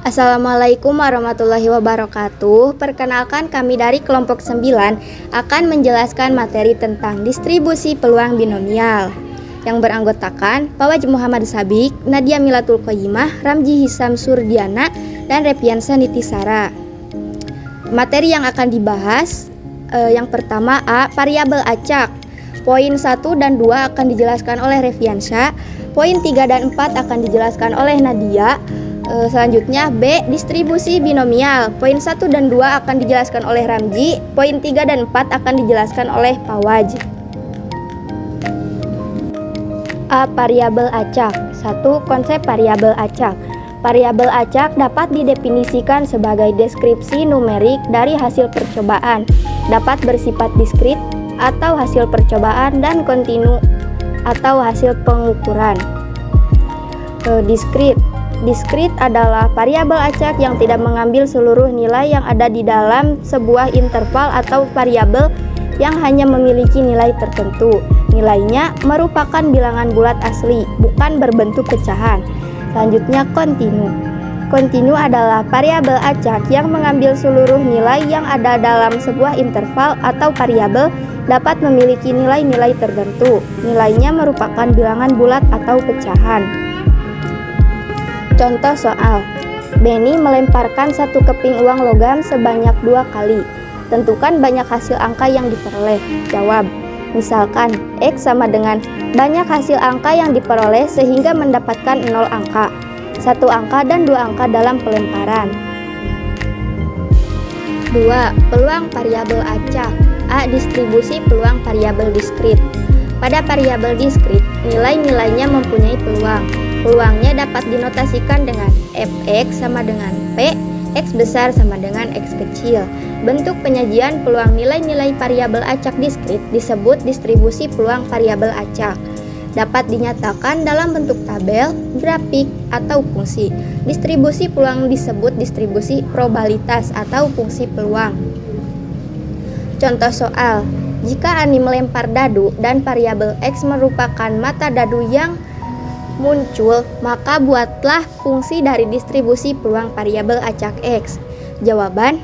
Assalamualaikum warahmatullahi wabarakatuh. Perkenalkan, kami dari kelompok 9 akan menjelaskan materi tentang distribusi peluang binomial yang beranggotakan Fawaj Muhammad Sabik, Nadia Milatul Qoyimah, Ramji Hisam Surdiana, dan Repiansa Nitisara. Materi yang akan dibahas yang pertama variabel acak. Poin 1 dan 2 akan dijelaskan oleh Repiansa. Poin 3 dan 4 akan dijelaskan oleh Nadia. Selanjutnya B, distribusi binomial. Poin 1 dan 2 akan dijelaskan oleh Ramji. Poin 3 dan 4 akan dijelaskan oleh Fawaj. Variabel acak. 1. Konsep variabel acak. Variabel acak dapat didefinisikan sebagai deskripsi numerik dari hasil percobaan, dapat bersifat diskrit atau hasil percobaan, dan kontinu atau hasil pengukuran. Diskrit adalah variabel acak yang tidak mengambil seluruh nilai yang ada di dalam sebuah interval atau variabel yang hanya memiliki nilai tertentu. Nilainya merupakan bilangan bulat asli, bukan berbentuk pecahan. Selanjutnya kontinu. Kontinu adalah variabel acak yang mengambil seluruh nilai yang ada dalam sebuah interval atau variabel, dapat memiliki nilai-nilai tertentu. Nilainya merupakan bilangan bulat atau pecahan. Contoh soal, Benny melemparkan satu keping uang logam sebanyak 2 kali. Tentukan banyak hasil angka yang diperoleh. Jawab. Misalkan, X sama dengan banyak hasil angka yang diperoleh sehingga mendapatkan 0 angka, 1 angka, dan 2 angka dalam pelemparan. 2. Peluang variabel acak. A. Distribusi peluang variabel diskrit. Pada variabel diskrit, nilai-nilainya mempunyai peluang. Peluangnya dapat dinotasikan dengan fx sama dengan p, x besar sama dengan x kecil. Bentuk penyajian peluang nilai-nilai variabel acak diskrit disebut distribusi peluang variabel acak. Dapat dinyatakan dalam bentuk tabel, grafik, atau fungsi. Distribusi peluang disebut distribusi probabilitas atau fungsi peluang. Contoh soal, jika Ani melempar dadu dan variabel x merupakan mata dadu yang muncul, maka buatlah fungsi dari distribusi peluang variabel acak x. Jawaban,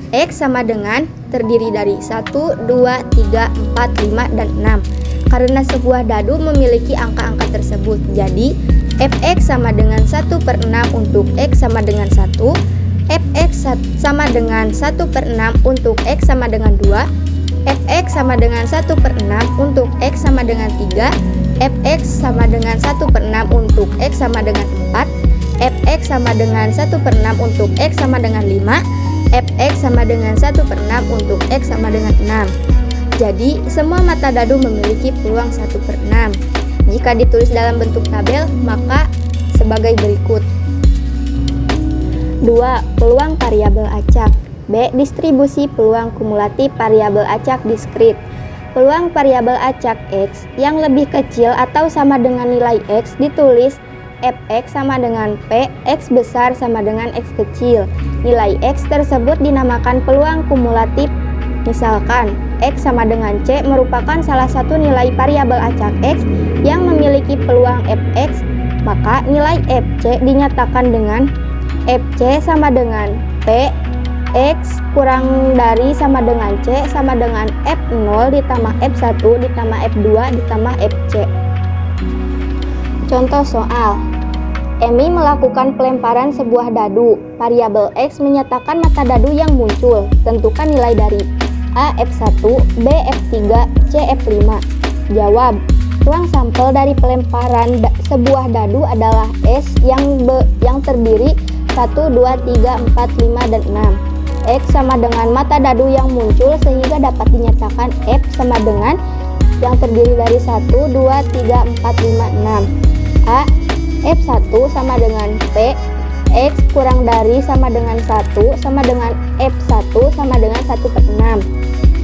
x sama dengan terdiri dari 1, 2, 3, 4, 5, dan 6. Karena sebuah dadu memiliki angka-angka tersebut, jadi fx sama dengan 1/6 untuk x sama dengan 1, fx sama dengan 1/6 untuk x sama dengan 2, fx sama dengan 1/6 untuk x sama dengan 3, fx sama dengan 1/6 untuk x sama dengan 4, fx sama dengan 1/6 untuk x sama dengan 5, fx sama dengan 1/6 untuk x sama dengan 6. Jadi, semua mata dadu memiliki peluang 1/6. Jika ditulis dalam bentuk tabel, maka sebagai berikut. 2. Peluang variabel acak. B. Distribusi peluang kumulatif variabel acak diskrit. Peluang variabel acak x yang lebih kecil atau sama dengan nilai x ditulis fx sama dengan p, x besar sama dengan x kecil. Nilai x tersebut dinamakan peluang kumulatif. Misalkan, x sama dengan c merupakan salah satu nilai variabel acak x yang memiliki peluang fx, maka nilai fc dinyatakan dengan fc sama dengan p, x kurang dari sama dengan c sama dengan f0 ditambah f1 ditambah f2 ditambah fc. Contoh soal, Emi melakukan pelemparan sebuah dadu. Variabel x menyatakan mata dadu yang muncul. Tentukan nilai dari A f1, B f3, C f5. Jawab. Ruang sampel dari pelemparan sebuah dadu adalah S yang terdiri 1, 2, 3, 4, 5, dan 6. X sama dengan mata dadu yang muncul sehingga dapat dinyatakan F sama dengan yang terdiri dari 1, 2, 3, 4, 5, 6. A. F1 sama dengan P, X kurang dari sama dengan 1 sama dengan F1 sama dengan 1/6.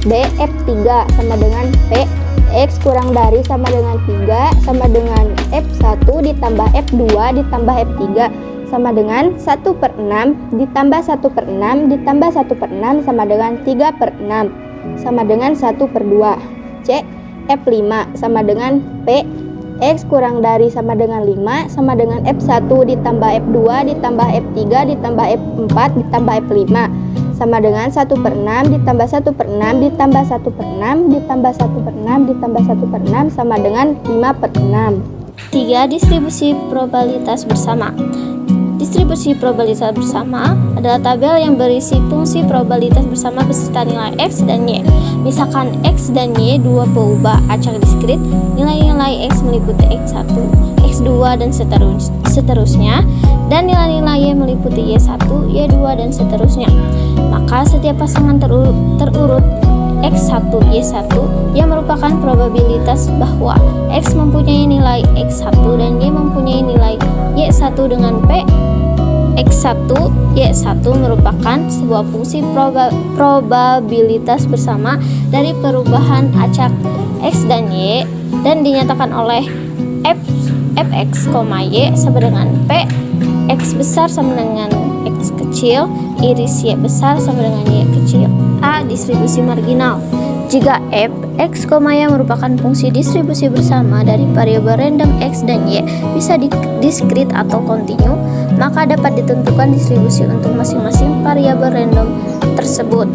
B. F3 sama dengan P, X kurang dari sama dengan 3 sama dengan F1 ditambah F2 ditambah F3 sama dengan 1/6 ditambah 1/6 ditambah 1/6 sama dengan 3/6 sama dengan 1/2. C. F5 sama dengan P, X kurang dari sama dengan 5 sama dengan F1 ditambah F2 ditambah F3 ditambah F4 ditambah F5 sama dengan 1/6 ditambah 1/6 ditambah 1/6 ditambah 1/6 ditambah 1/6 sama dengan 5/6. 3. Distribusi probabilitas bersama. Distribusi probabilitas bersama adalah tabel yang berisi fungsi probabilitas bersama beserta nilai X dan Y. Misalkan X dan Y dua perubahan acak diskrit, nilai-nilai X meliputi X1, X2 dan seterusnya, dan nilai-nilai Y meliputi Y1, Y2 dan seterusnya. Maka setiap pasangan terurut X1, Y1 yang merupakan probabilitas bahwa X mempunyai nilai X1 dan Y mempunyai nilai Y1 dengan P X1, Y1 merupakan sebuah fungsi probabilitas bersama dari perubahan acak X dan Y dan dinyatakan oleh Fx, Y sama dengan P X besar sama dengan X kecil, iris Y besar sama dengan Y kecil. A. Distribusi marginal. Jika f, x, y merupakan fungsi distribusi bersama dari variabel random x dan y bisa diskrit atau kontinu, maka dapat ditentukan distribusi untuk masing-masing variabel random tersebut.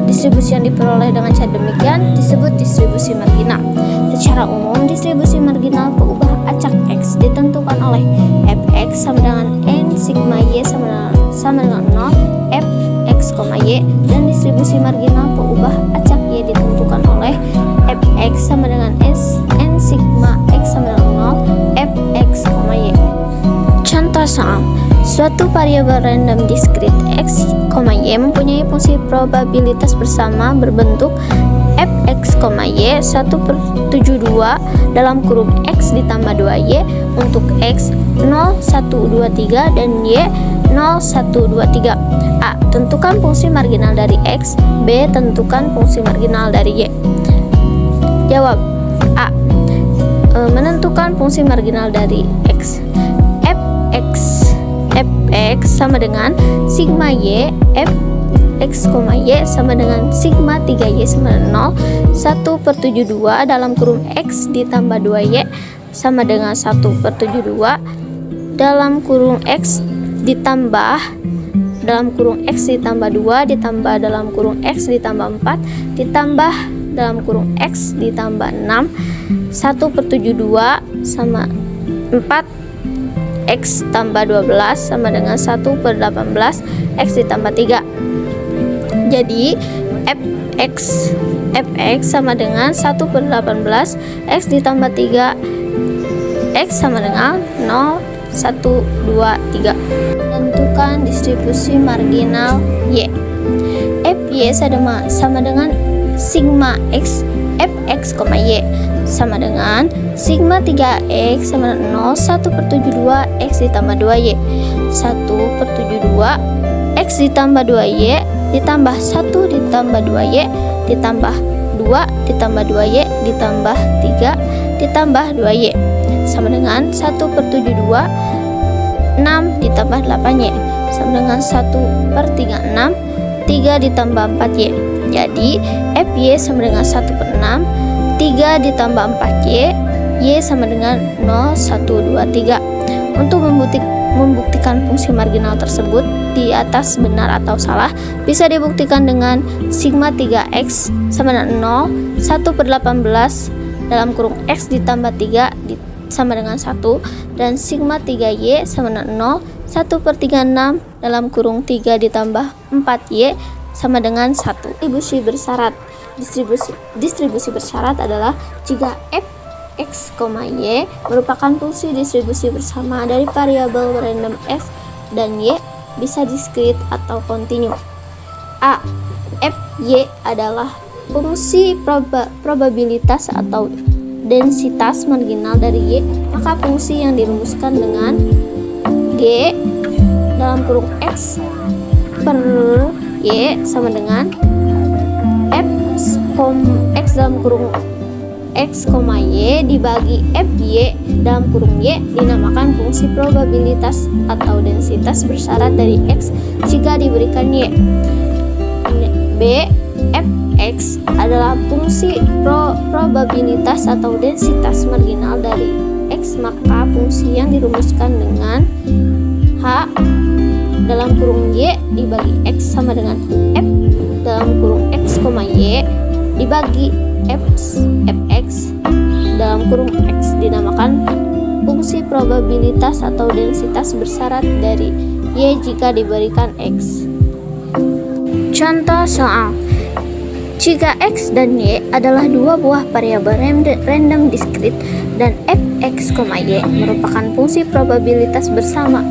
Distribusi yang diperoleh dengan cara demikian disebut distribusi marginal. Secara umum, distribusi marginal peubah acak x ditentukan oleh fx sama dengan n sigma y sama dengan 0 f x, y, dan distribusi marginal peubah acak y ditentukan oleh fx sama dengan n sigma x sama dengan 0 fx, y. Contoh soal: suatu variabel random diskrit x, y mempunyai fungsi probabilitas bersama berbentuk fx, y 1/72 dalam kurung x ditambah 2y untuk x 0, 1, 2, 3 dan y 0, 1, 2, 3. A. Tentukan fungsi marginal dari x. B. Tentukan fungsi marginal dari y. Jawab: A. Menentukan fungsi marginal dari x. Fx sama dengan sigma y fx, y sama dengan sigma 3y sama dengan 0 1/72 dalam kurung x ditambah 2y sama dengan 1/72 dalam kurung x ditambah dalam kurung x ditambah 2 ditambah dalam kurung x ditambah 4 ditambah dalam kurung x ditambah 6 1/72 sama 4 x tambah 12 sama dengan 1/18 x ditambah 3. Jadi fx sama dengan 1/18 x ditambah 3 x sama dengan 0, 1, 2, 3. Tentukan distribusi marginal y. Fy sama dengan sigma x fx, y sama dengan sigma 3x sama dengan 0 1/72 x ditambah 2y 1/72 x ditambah 2y ditambah 1 ditambah 2y ditambah 2 ditambah 2y ditambah 3 ditambah 2y sama dengan 1/72 6 ditambah 8y sama dengan 1/36 3 ditambah 4y. Jadi Fy sama dengan 1/6 3 ditambah 4y, y sama dengan 0, 1, 2, 3. Untuk membuktikan fungsi marginal tersebut di atas benar atau salah bisa dibuktikan dengan sigma 3x sama dengan 0 1/18 dalam kurung x ditambah 3 sama dengan 1 dan sigma 3y sama dengan 0 1/36 dalam kurung 3 ditambah 4y sama dengan 1. Distribusi bersyarat. Distribusi bersyarat adalah jika f, x, y merupakan fungsi distribusi bersama dari variabel random x dan y bisa diskrit atau kontinu. A. F, y adalah fungsi probabilitas atau densitas marginal dari y, maka fungsi yang dirumuskan dengan g dalam kurung x per y sama dengan x dalam kurung x, y dibagi fy dalam kurung y dinamakan fungsi probabilitas atau densitas bersyarat dari x jika diberikan y. B. Fx adalah fungsi probabilitas atau densitas marginal dari X, maka fungsi yang dirumuskan dengan H dalam kurung Y dibagi X sama dengan F dalam kurung X, Y dibagi Fx dalam kurung X dinamakan fungsi probabilitas atau densitas bersyarat dari Y jika diberikan X. Contoh soal: jika X dan Y adalah dua buah variabel random diskrit dan Fx, Y merupakan fungsi probabilitas bersama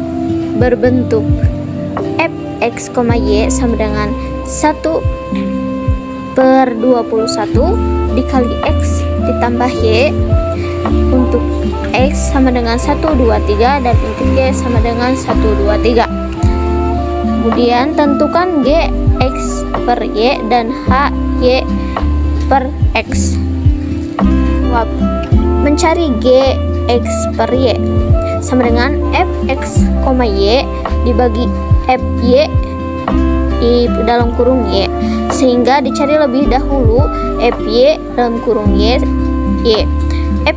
berbentuk Fx, Y sama dengan 1/21 dikali X ditambah Y, untuk X sama dengan 1, 2, 3 dan untuk Y sama dengan 1, 2, 3. Kemudian tentukan G X per Y dan H Y per X. Mencari G X per Y sama dengan Fx, Y dibagi Fy di dalam kurung Y, sehingga dicari lebih dahulu Fy dalam kurung Y.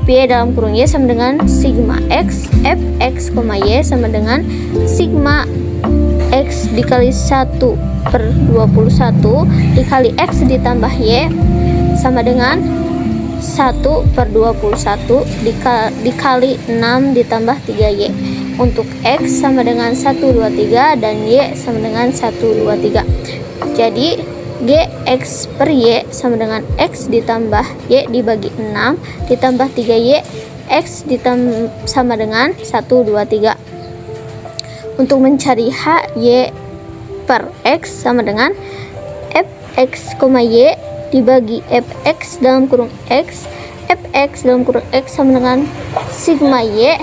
Fy dalam kurung Y sama dengan sigma X, Fx, Y sama dengan sigma X dikali 1/21 dikali X ditambah Y sama dengan 1/21 dikali 6 ditambah 3Y. Untuk X sama dengan 1, 2, 3 dan Y sama dengan 1, 2, 3. Jadi Gx per Y sama dengan X ditambah Y dibagi 6 ditambah 3Y, X sama dengan 1, 2, 3. Untuk mencari H Y per X sama dengan Fx, Y dibagi Fx dalam kurung X, Fx dalam kurung X sama dengan sigma Y,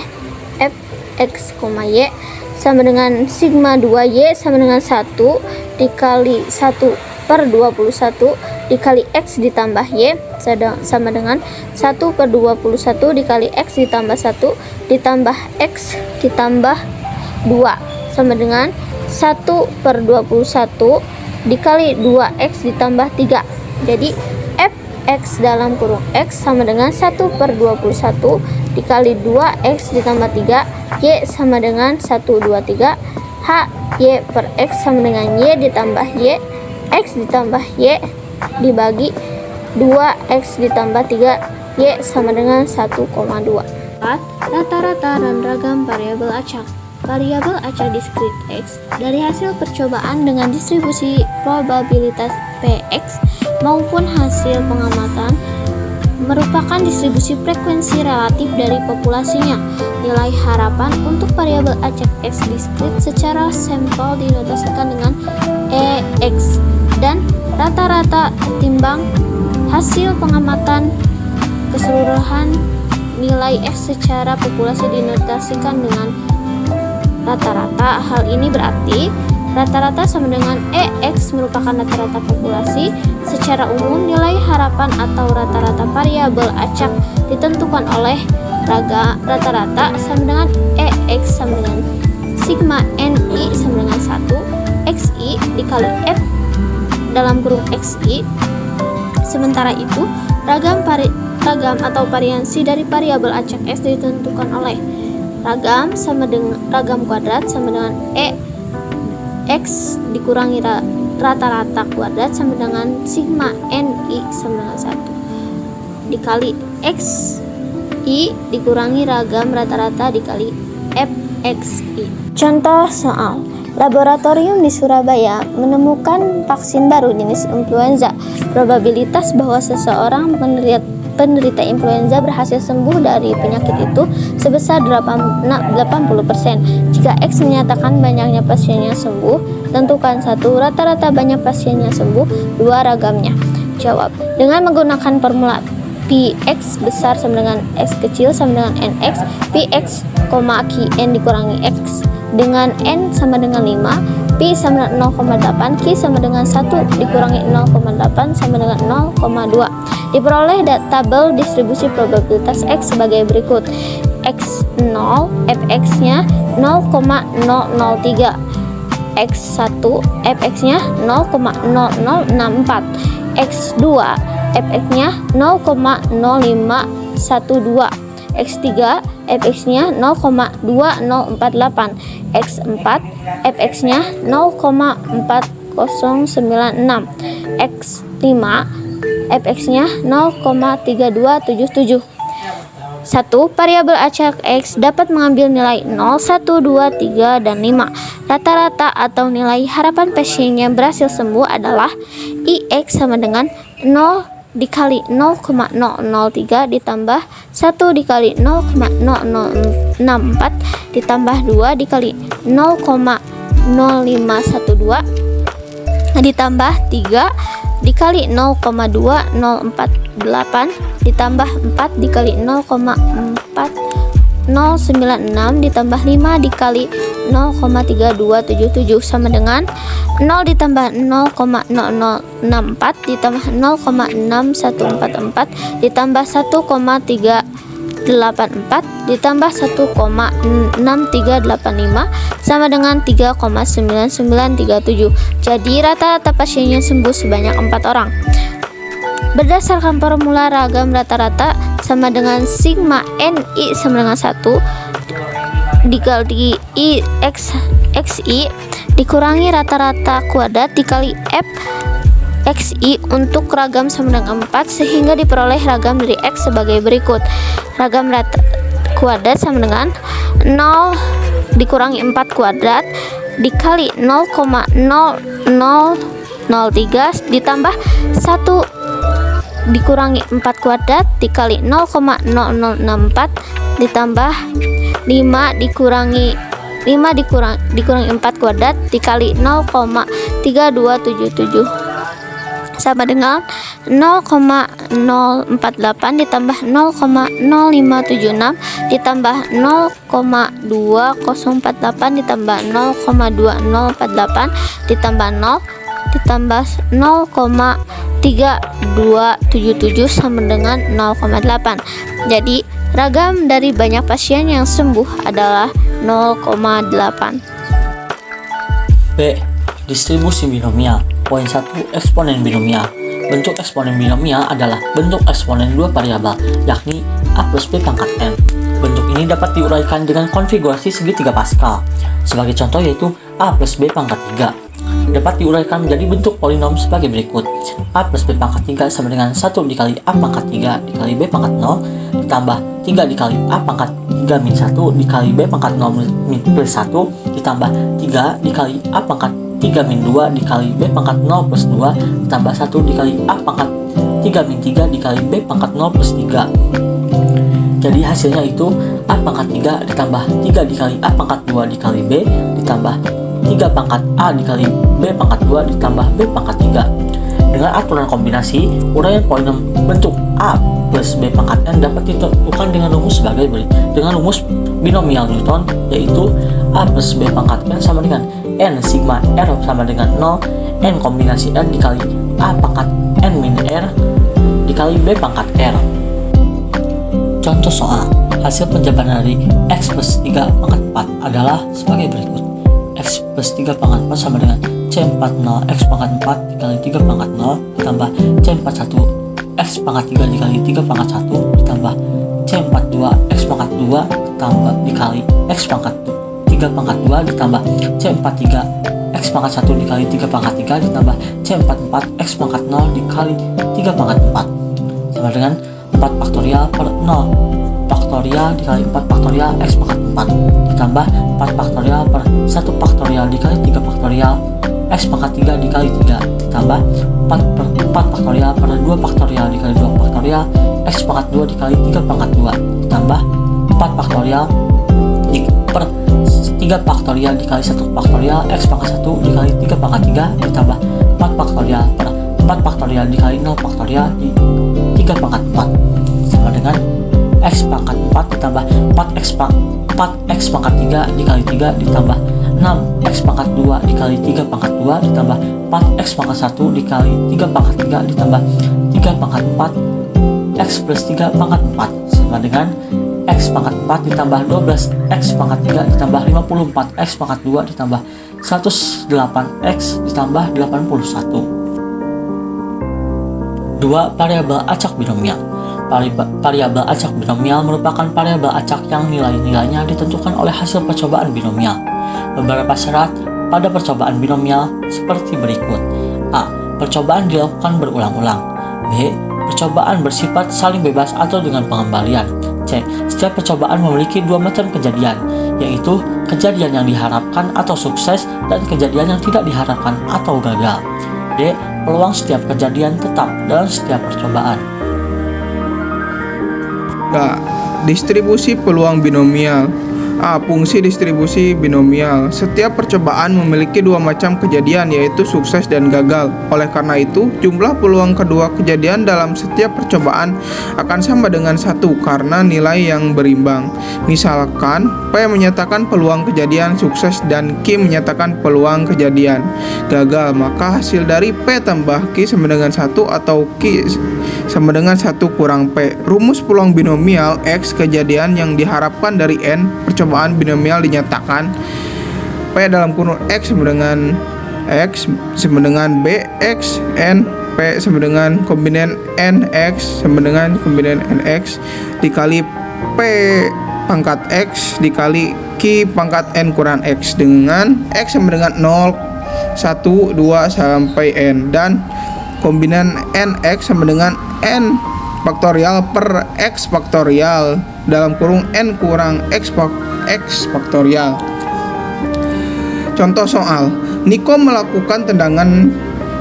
Fx, Y sama dengan sigma 2Y sama dengan 1 dikali 1/21 dikali X ditambah Y sama dengan 1/21 dikali X ditambah 1 ditambah X ditambah 2 sama dengan 1/21 dikali 2X ditambah 3. Jadi Fx dalam kurung X sama dengan 1/21 dikali 2X ditambah 3, Y sama dengan 1, 2, 3. H Y per X sama dengan Y ditambah Y, X ditambah Y dibagi 2X ditambah 3, Y sama dengan 1,2. Rata-rata dan ragam variabel acak. Variabel acak diskrit X dari hasil percobaan dengan distribusi probabilitas Px maupun hasil pengamatan merupakan distribusi frekuensi relatif dari populasinya. Nilai harapan untuk variabel acak X diskrit secara sampel dinotasikan dengan EX dan rata-rata timbang hasil pengamatan keseluruhan nilai X secara populasi dinotasikan dengan rata-rata. Hal ini berarti rata-rata sama dengan EX merupakan rata-rata populasi. Secara umum, nilai harapan atau rata-rata variabel acak ditentukan oleh rata-rata sama dengan EX sama dengan sigma NI sama dengan 1 XI dikali F dalam kurung XI. Sementara itu, ragam atau variansi dari variabel acak X ditentukan oleh ragam kuadrat sama dengan X dikurangi rata-rata kuadrat sama dengan sigma NI sama dengan 1 dikali XI dikurangi ragam rata-rata dikali FXI. Contoh soal: laboratorium di Surabaya menemukan vaksin baru jenis influenza. Probabilitas bahwa seseorang penderita influenza berhasil sembuh dari penyakit itu sebesar 80%. Jika X menyatakan banyaknya pasien yang sembuh, tentukan 1 rata-rata banyak pasien yang sembuh, 2 ragamnya. Jawab dengan menggunakan formula Px besar sama dengan X kecil sama dengan Nx, Px, Qn dikurangi X dengan N sama dengan 5, Pi sama dengan 0,8, Q sama dengan 1 dikurangi 0,8 sama dengan 0,2. Diperoleh tabel distribusi probabilitas X sebagai berikut. X0 Fx-nya 0,003, X1 Fx-nya 0,0064, X2 Fx-nya 0,0512, X3 fx-nya 0,2048, x4 fx-nya 0,4096, x5 fx-nya 0,3277. 1. Variabel acak X dapat mengambil nilai 0, 1, 2, 3, dan 5. Rata-rata atau nilai harapan pasien yang berhasil sembuh adalah IX sama dengan 0 dikali 0,003 ditambah 1 dikali 0,0064 ditambah 2 dikali 0,0512 ditambah 3 dikali 0,2048 ditambah 4 dikali 0,4096 ditambah 5 dikali 0,3277 sama dengan 0 ditambah 0,0064 ditambah 0,6144 ditambah 1,384 ditambah 1,6385 sama dengan 3,9937. Jadi rata-rata pasiennya sembuh sebanyak 4 orang. Berdasarkan formula ragam rata-rata sama dengan sigma NI sama dengan 1 dikali xi dikurangi rata-rata kuadrat dikali f xi untuk ragam sama dengan 4 sehingga diperoleh ragam dari x sebagai berikut. Ragam rata kuadrat sama dengan 0 dikurangi 4 kuadrat dikali 0,0003 ditambah 1 dikurangi 4 kuadrat dikali 0,0064 ditambah 5 dikurangi 4 kuadrat dikali 0,3277 sama dengan 0,048 ditambah 0,0576 ditambah 0,2048 ditambah 0,2048 ditambah 0 ditambah 0,3277 sama dengan 0,8. Jadi ragam dari banyak pasien yang sembuh adalah 0,8. B. Distribusi binomial. Poin 1. Eksponen binomial. Bentuk eksponen binomial adalah bentuk eksponen dua variabel, yakni A plus B pangkat N. Bentuk ini dapat diuraikan dengan konfigurasi segitiga Pascal. Sebagai contoh yaitu A plus B pangkat 3. Dapat diuraikan menjadi bentuk polinom sebagai berikut. A plus B pangkat 3 sama dengan 1 dikali A pangkat 3 dikali B pangkat 0 ditambah 3 dikali A pangkat 3 min 1 dikali B pangkat 0 min plus 1 ditambah 3 dikali A pangkat 3 min 2 dikali B pangkat 0 plus 2 ditambah 1 dikali A pangkat 3 min 3 dikali B pangkat 0 plus 3. Jadi hasilnya itu A pangkat 3 ditambah 3 dikali A pangkat 2 dikali B ditambah 3 pangkat A dikali B pangkat 2 ditambah B pangkat 3. Dengan aturan kombinasi, uraian polinom bentuk A plus B pangkat N dapat ditentukan dengan rumus sebagai berikut. Dengan rumus binomial Newton, yaitu A plus B pangkat N sama dengan N sigma R sama dengan 0, N kombinasi R dikali A pangkat N min R dikali B pangkat R. Contoh soal, hasil penjabaran dari X plus 3 pangkat 4 adalah sebagai berikut. X plus 3 pangkat 4 sama dengan C40 X pangkat 4 dikali 3 pangkat 0 ditambah C41 X pangkat 3 dikali 3 pangkat 1 ditambah C42 X pangkat 2 ditambah dikali X pangkat 3 pangkat 2 ditambah C43 X pangkat 1 dikali 3 pangkat 3 ditambah C44 X pangkat 0 dikali 3 pangkat 4 sama dengan 4 faktorial per 0 faktorial dikali 4 faktorial X pangkat 4 ditambah 4 faktorial per 1 faktorial dikali 3 faktorial X pangkat 3 dikali 3 ditambah 4 faktorial per 2 faktorial dikali 2 faktorial X pangkat 2 dikali 3 pangkat 2 ditambah 4 faktorial per 3 faktorial dikali 1 faktorial X pangkat 1 dikali 3 pangkat 3 ditambah 4 faktorial per 4 faktorial dikali 0 faktorial di 3 pangkat 4 sama dengan X pangkat 4 ditambah 4X pangkat 3 dikali 3 ditambah 6X pangkat 2 dikali 3 pangkat 2 ditambah 4X pangkat 1 dikali 3 pangkat 3 ditambah 3 pangkat 4 X plus 3 pangkat 4 sama dengan X pangkat 4 ditambah 12X pangkat 3 ditambah 54X pangkat 2 ditambah 108X ditambah 81. 2. Variabel acak binomial. Variabel acak binomial merupakan variabel acak yang nilai-nilainya ditentukan oleh hasil percobaan binomial. Beberapa syarat pada percobaan binomial seperti berikut. A. Percobaan dilakukan berulang-ulang. B. Percobaan bersifat saling bebas atau dengan pengembalian. C. Setiap percobaan memiliki dua macam kejadian, yaitu kejadian yang diharapkan atau sukses dan kejadian yang tidak diharapkan atau gagal. D. Peluang setiap kejadian tetap dalam setiap percobaan. A. Distribusi peluang binomial. A. Fungsi distribusi binomial. Setiap percobaan memiliki dua macam kejadian, yaitu sukses dan gagal. Oleh karena itu, jumlah peluang kedua kejadian dalam setiap percobaan akan sama dengan 1 karena nilai yang berimbang. Misalkan, P menyatakan peluang kejadian sukses dan Q menyatakan peluang kejadian gagal, maka hasil dari P tambah Q sama dengan 1 atau Q sama dengan 1 kurang P. Rumus peluang binomial X kejadian yang diharapkan dari N percobaan binomial dinyatakan P dalam kurung X sama dengan X sama dengan B X N P sama dengan kombinan N X sama dengan kombinan NX dikali P pangkat X dikali Q pangkat N kurang X dengan X sama dengan 0, 1, 2 sampai N dan kombinan NX sama dengan N faktorial per X faktorial dalam kurung N kurang X faktorial. Contoh soal, Niko melakukan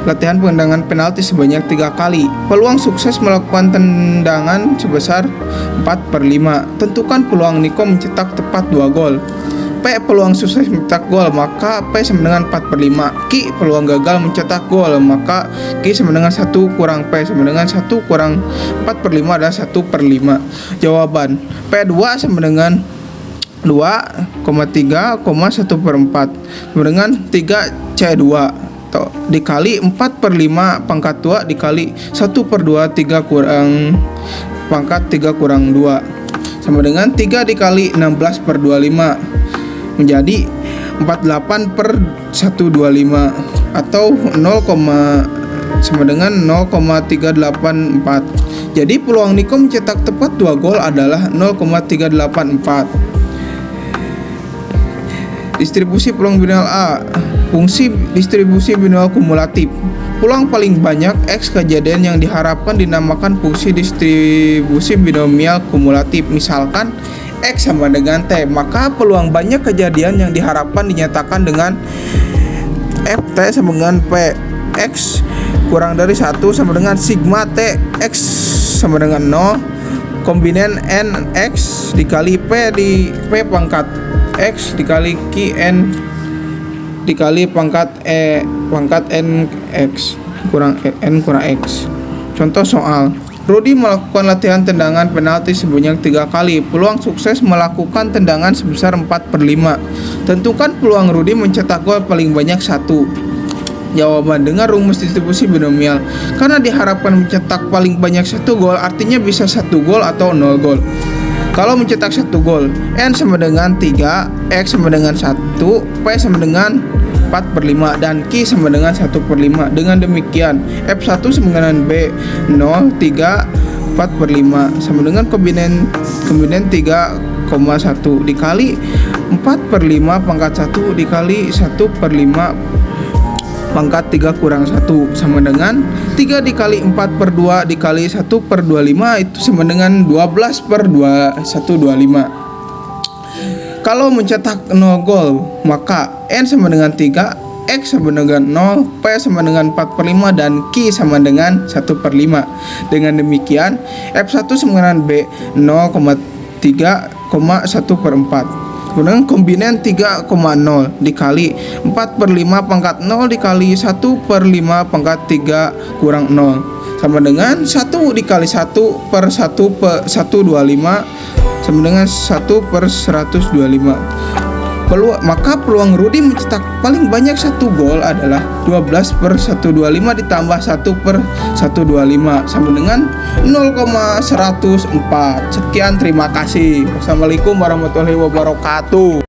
latihan tendangan penalti sebanyak 3 kali. Peluang sukses melakukan tendangan sebesar 4/5. Tentukan peluang Niko mencetak tepat 2 gol. P peluang sukses mencetak gol, maka P sama dengan 4/5. Q peluang gagal mencetak gol, maka Q sama dengan 1 kurang P sama dengan 1 kurang 4/5 dan 1/5. Jawaban P2 sama dengan 2,3,1/4 sama dengan 3C2 dikali 4/5 pangkat 2 dikali 1/2 3 kurang pangkat 3 kurang 2 sama dengan 3 dikali 16/25 menjadi 48/125 atau 0, sama dengan 0,384. Jadi peluang Niko mencetak tepat 2 gol adalah 0,384. Distribusi peluang binomial A. Fungsi distribusi binomial kumulatif. Peluang paling banyak X kejadian yang diharapkan dinamakan fungsi distribusi binomial kumulatif. Misalkan X sama dengan T, maka peluang banyak kejadian yang diharapkan dinyatakan dengan FT sama dengan P. X kurang dari 1 sama dengan sigma T. X sama dengan 0 kombinan NX dikali P di P pangkat X dikali Q N dikali pangkat NX kurang N kurang X. Contoh soal, Rudy melakukan latihan tendangan penalti sebanyak 3 kali. Peluang sukses melakukan tendangan sebesar 4/5. Tentukan peluang Rudy mencetak gol paling banyak 1. Jawaban dengan rumus distribusi binomial. Karena diharapkan mencetak paling banyak 1 gol, artinya bisa 1 gol atau 0 gol. Kalau mencetak 1 gol, N sama dengan 3, X sama dengan 1, P sama dengan 4/5 dan Q sama dengan 1/5. Dengan demikian F1 sama dengan B 0, 3, 4/5 sama dengan kombinan 3,1 dikali 4/5 pangkat 1 dikali 1/5 pangkat 3 kurang 1 sama dengan 3 dikali 4/2 dikali 1/25 itu sama dengan 12/125. Kalau mencetak 0 gol, maka N sama dengan 3, X sama dengan 0, P sama dengan 4/5 dan Q sama dengan 1/5. Dengan demikian F1 sama dengan B 0,3,1/4. Kemudian kombinan 3,0 dikali 4/5 pangkat 0 dikali 1/5 pangkat 3 kurang 0 sama dengan 1 dikali 1/125 sama dengan 1/125. Maka peluang Rudy mencetak paling banyak 1 gol adalah 12/125 ditambah 1/125 sama dengan 0,104. Sekian, terima kasih. Wassalamualaikum warahmatullahi wabarakatuh.